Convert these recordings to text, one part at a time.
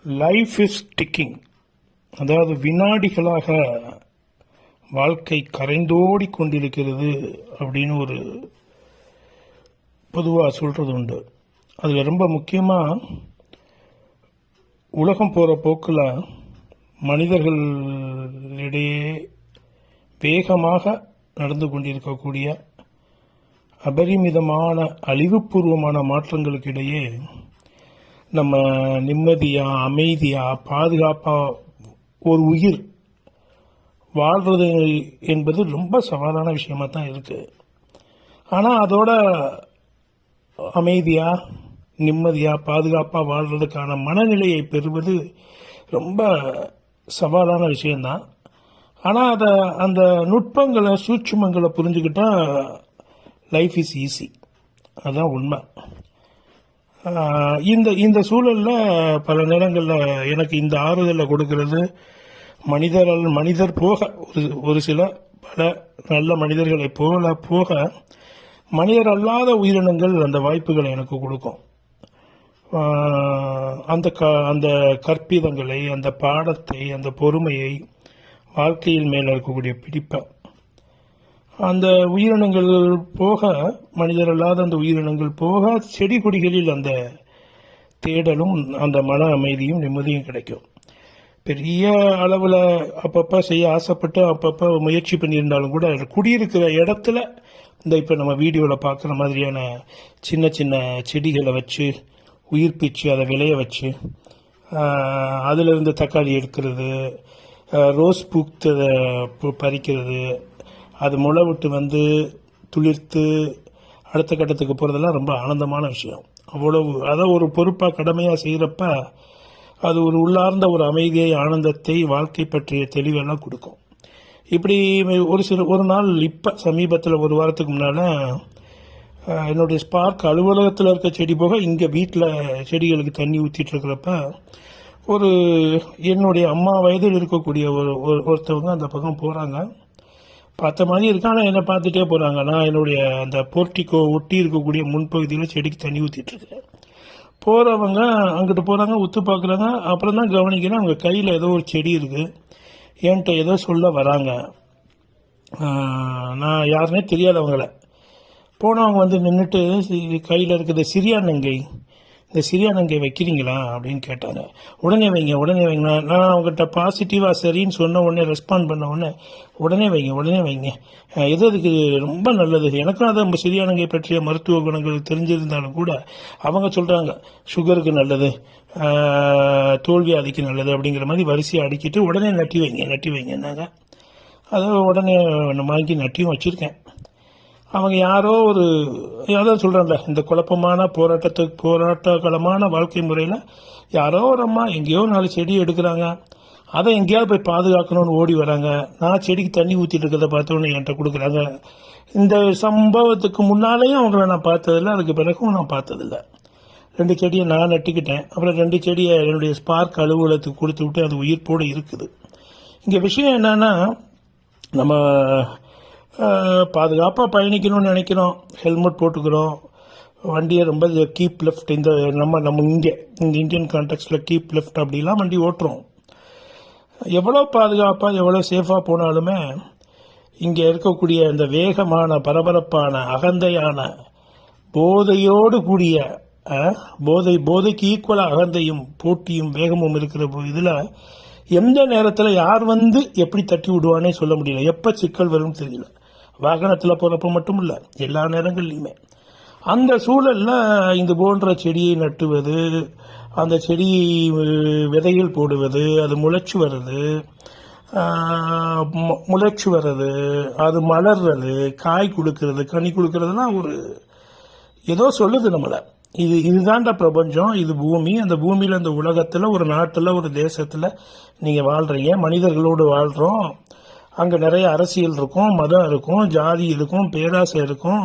Life is ticking, அதாவது வினாடிகளாக வாழ்க்கை கரைந்தோடி கொண்டிருக்கிறது அப்படின்னு ஒரு பொதுவாக சொல்கிறது உண்டு. அதில் ரொம்ப முக்கியமாக உலகம் போகிற போக்கில் மனிதர்களிடையே வேகமாக நடந்து கொண்டிருக்கக்கூடிய அபரிமிதமான அழிவுபூர்வமான மாற்றங்களுக்கிடையே நம்ம நிம்மதியாக அமைதியாக பாதுகாப்பாக ஒரு உயிர் வாழ்கிறது என்பது ரொம்ப சவாலான விஷயமாக தான் இருக்குது. ஆனால் அதோட அமைதியாக நிம்மதியாக பாதுகாப்பாக வாழ்கிறதுக்கான மனநிலையை பெறுவது ரொம்ப சவாலான விஷயந்தான். ஆனால் அந்த நுட்பங்களை சூட்சுமங்களை புரிஞ்சுக்கிட்டா லைஃப் இஸ் ஈஸி. அதுதான் உண்மை. இந்த சூழலில் பல நேரங்களில் எனக்கு இந்த ஆறுதலை கொடுக்கறது மனிதர் போக ஒரு சில பல நல்ல மனிதர்களை போக மனிதர் அல்லாத உயிரினங்கள் அந்த வாய்ப்புகளை எனக்கு கொடுக்கும். அந்த கற்பிதங்களை, அந்த பாடத்தை, அந்த பொறுமையை, வாழ்க்கையில் மேலே இருக்கக்கூடிய பிடிப்பை அந்த உயிரினங்கள் போக, மனிதர் அல்லாத அந்த உயிரினங்கள் போக செடி கொடிகளில் அந்த தேடலும் அந்த மன அமைதியும் நிம்மதியும் கிடைக்கும். பெரிய அளவில் அப்பப்போ செய்ய ஆசைப்பட்டு அப்பப்போ முயற்சி பண்ணியிருந்தாலும் கூட குடியிருக்கிற இடத்துல இப்போ நம்ம வீடியோவில் பார்க்குற மாதிரியான சின்ன சின்ன செடிகளை வச்சு உயிர்ப்பிச்சு அதை விளைய வச்சு அதிலிருந்து தக்காளி எடுக்கிறது, ரோஸ் பூத்ததை பறிக்கிறது, அது முளை விட்டு துளிர்த்து அடுத்த கட்டத்துக்கு போகிறதெல்லாம் ரொம்ப ஆனந்தமான விஷயம். அவ்வளவு அதை ஒரு பொறுப்பாக கடமையாக செய்கிறப்ப அது ஒரு உள்ளார்ந்த ஒரு அமைதியை, ஆனந்தத்தை, வாழ்க்கை பற்றிய தெளிவெல்லாம் கொடுக்கும். இப்படி ஒரு நாள் இப்போ சமீபத்தில் ஒரு வாரத்துக்கு முன்னால் என்னுடைய ஸ்பார்க் அலுவலகத்தில் இருக்க செடி போக இங்கே வீட்டில் செடிகளுக்கு தண்ணி ஊற்றிட்டு இருக்கிறப்ப என்னுடைய அம்மா வயதில் இருக்கக்கூடிய ஒருத்தவங்க அந்த பக்கம் போகிறாங்க. பார்த்த மாதிரி இருக்கு, ஆனால் என்னை பார்த்துட்டே போகிறாங்க. நான் என்னுடைய அந்த போர்ட்டிக்கோ ஒட்டி இருக்கக்கூடிய முன்பகுதியில் செடிக்கு தண்ணி ஊற்றிட்டு இருக்கேன். போகிறவங்க அங்கிட்டு போகிறாங்க, உத்து பார்க்குறாங்க. அப்புறம் தான் கவனிக்கிறேன், அவங்க கையில் ஏதோ ஒரு செடி இருக்குது. என்கிட்ட ஏதோ சொல்ல வராங்க. நான் யாருன்னே தெரியாதவங்கள. போனவங்க நின்றுட்டு கையில் இருக்கிற சிறியானங்கை, இந்த சிறியானங்கை வைக்கிறீங்களா அப்படின்னு கேட்டாங்க. உடனே வைங்க. நான் அவங்ககிட்ட பாசிட்டிவாக சரின்னு சொன்ன உடனே ரெஸ்பாண்ட் பண்ண உடனே வைங்க எது அதுக்கு ரொம்ப நல்லது. எனக்கும் அதை நம்ம சிறியானங்கை பற்றிய மருத்துவ குணங்கள் தெரிஞ்சிருந்தாலும் கூட அவங்க சொல்கிறாங்க சுகருக்கு நல்லது, தோல்வியாதிக்கு நல்லது அப்படிங்கிற மாதிரி வரிசையை அடிக்கிட்டு உடனே நட்டி வைங்கன்னாங்க. அதை உடனே வாங்கி நட்டியும் வச்சுருக்கேன். அவங்க யாரோ அதான் சொல்கிறாங்களே, இந்த குழப்பமான போராட்டகளமான வாழ்க்கை முறையில் யாரோ ஒரு அம்மா எங்கேயோ 4 செடி எடுக்கிறாங்க. அதை எங்கேயாவது போய் பாதுகாக்கணும்னு ஓடி வராங்க. நான் செடிக்கு தண்ணி ஊற்றிட்டு இருக்கிறத பார்த்தோன்னு என்கிட்ட கொடுக்குறாங்க. இந்த சம்பவத்துக்கு முன்னாலேயும் அவங்கள நான் பார்த்ததில்லை, அதுக்கு பிறகும் நான் பார்த்ததில்லை. 2 செடியை நான் நட்டுக்கிட்டேன். அப்புறம் 2 செடியை என்னுடைய ஸ்பார்க் அலுவலகத்துக்கு கொடுத்து விட்டு அது உயிர்ப்போடு இருக்குது. இங்கே விஷயம் என்னன்னா, நம்ம பாதுகாப்பாக பயணிக்கணும்னு நினைக்கிறோம், ஹெல்மெட் போட்டுக்கிறோம், வண்டியை ரொம்ப கீப் லெஃப்ட், நம்ம இங்கே இந்தியன் கான்டெக்ஸ்டில் கீப் லெஃப்ட் அப்படிலாம் வண்டி ஓட்டுறோம். எவ்வளோ பாதுகாப்பாக எவ்வளோ சேஃபாக போனாலுமே இங்கே இருக்கக்கூடிய இந்த வேகமான பரபரப்பான அகந்தையான போதையோடு கூடிய போதைக்கு ஈக்குவலாக அகந்தையும் போட்டியும் வேகமும் இருக்கிற இதில் எந்த நேரத்தில் யார் எப்படி தட்டி விடுவானே சொல்ல முடியல. எப்போ சிக்கல் வரும்னு தெரியல. வாகனத்தில் போகிறப்ப மட்டும் இல்லை, எல்லா நேரங்கள்லையுமே. அந்த சூழலில் இந்த போன்ற செடியை நட்டுவது, அந்த செடி விதைகள் போடுவது, அது முளைச்சி வர்றது, அது மலர்றது, காய் கொடுக்கறது, கனி கொடுக்கறதுலாம் ஏதோ சொல்லுது நம்மளை. இதுதான்டா பிரபஞ்சம், இது பூமி. அந்த பூமியில், அந்த உலகத்தில், ஒரு நாட்டில், ஒரு தேசத்தில் நீங்கள் வாழ்கிறீங்க, மனிதர்களோடு வாழ்கிறோம். அங்கே நிறைய அரசியல் இருக்கும், மதம் இருக்கும், ஜாதி இருக்கும், பேராசை இருக்கும்,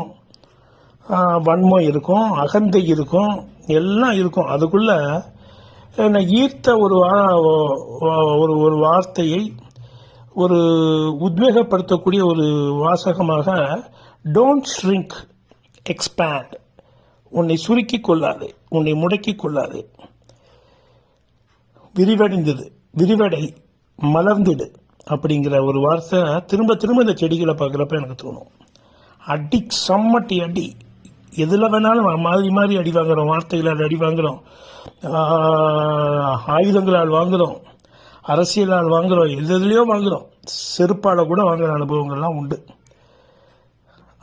வன்மம் இருக்கும், அகந்தை இருக்கும், எல்லாம் இருக்கும். அதுக்குள்ள என்னை ஈர்த்த ஒரு வார்த்தையை, ஒரு உத்வேகப்படுத்தக்கூடிய ஒரு வாசகமாக, டோன்ட் ஷ்ரிங்க், எக்ஸ்பேண்ட். உன்னை சுருக்கிக் கொள்ளாதே, உன்னை முடக்கிக் கொள்ளாதே. விரிவடைந்தது, விரிவடை, மலர்ந்திடு அப்படிங்கிற ஒரு வார்த்தை திரும்ப திரும்ப இந்த செடிகளை பார்க்குறப்ப எனக்கு தோணும். அடி சம்மட்டி அடி, எதில் வேணாலும் மாறி மாறி அடி வாங்குறோம், வார்த்தைகளால் அடி வாங்குறோம், ஆயுதங்களால் வாங்குறோம், அரசியலால் வாங்குறோம், எதுலையோ வாங்குறோம், செருப்பால் கூட வாங்குற அனுபவங்கள்லாம் உண்டு.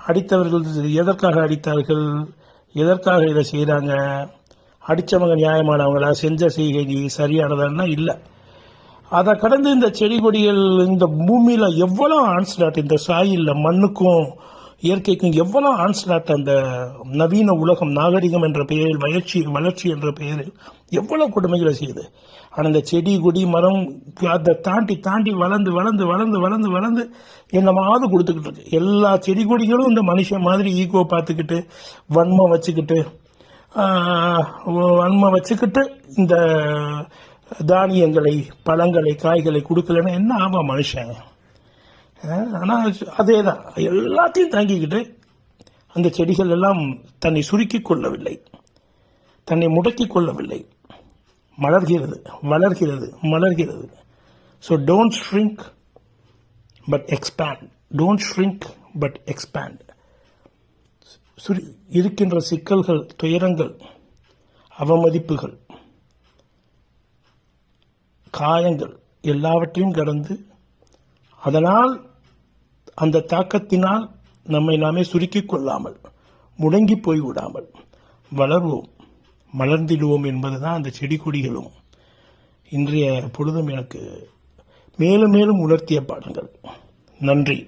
அடித்தவர்கள் எதற்காக அடித்தார்கள், எதற்காக இதை செய்கிறாங்க, அடித்தவங்க நியாயமானவங்களா, செஞ்ச செய்கை சரியானதான்னா இல்லை. அதை கடந்து இந்த செடி கொடிகள் இந்த பூமியில் எவ்வளோ ஆன்ஸ்லாட், இந்த சாயிலில் மண்ணுக்கும் இயற்கைக்கும் எவ்வளோ ஆன்ஸ்லாட், அந்த நவீன உலகம் நாகரிகம் என்ற பெயரில், வளர்ச்சி என்ற பெயரில் எவ்வளோ கொடுமைகளை செய்யுது. ஆனால் இந்த செடி கொடி மரம் அதை தாண்டி தாண்டி வளர்ந்து வளர்ந்து வளர்ந்து வளர்ந்து வளர்ந்து என்னமாவது கொடுத்துக்கிட்டு இருக்கு. எல்லா செடி கொடிகளும் இந்த மனுஷன் மாதிரி ஈகோ பார்த்துக்கிட்டு வன்மம் வச்சுக்கிட்டு இந்த தானியங்களை, பழங்களை, காய்களை கொடுக்கலன்னா என்ன ஆமாம் மனுஷன். ஆனால் அதே தான், எல்லாத்தையும் தாங்கிக்கிட்டு அந்த செடிகள் எல்லாம் தன்னை சுருக்கி கொள்ளவில்லை, தன்னை முடக்கி கொள்ளவில்லை, மலர்கிறது, வளர்கிறது, மலர்கிறது. So don't shrink but expand, don't shrink but expand. இருக்கின்ற சிக்கல்கள், துயரங்கள், அவமதிப்புகள், காயங்கள் எல்லாவற்றையும் கடந்து அதனால் அந்த தாக்கத்தினால் நம்மை நாமே சுருக்கிக் கொள்ளாமல், முடங்கி போய்விடாமல் வளர்வோம், மலர்ந்திடுவோம் என்பதுதான் அந்த செடி கொடிகளும் இன்றைய பொழுதும் எனக்கு மேலும் மேலும் உணர்த்திய பாடங்கள். நன்றி.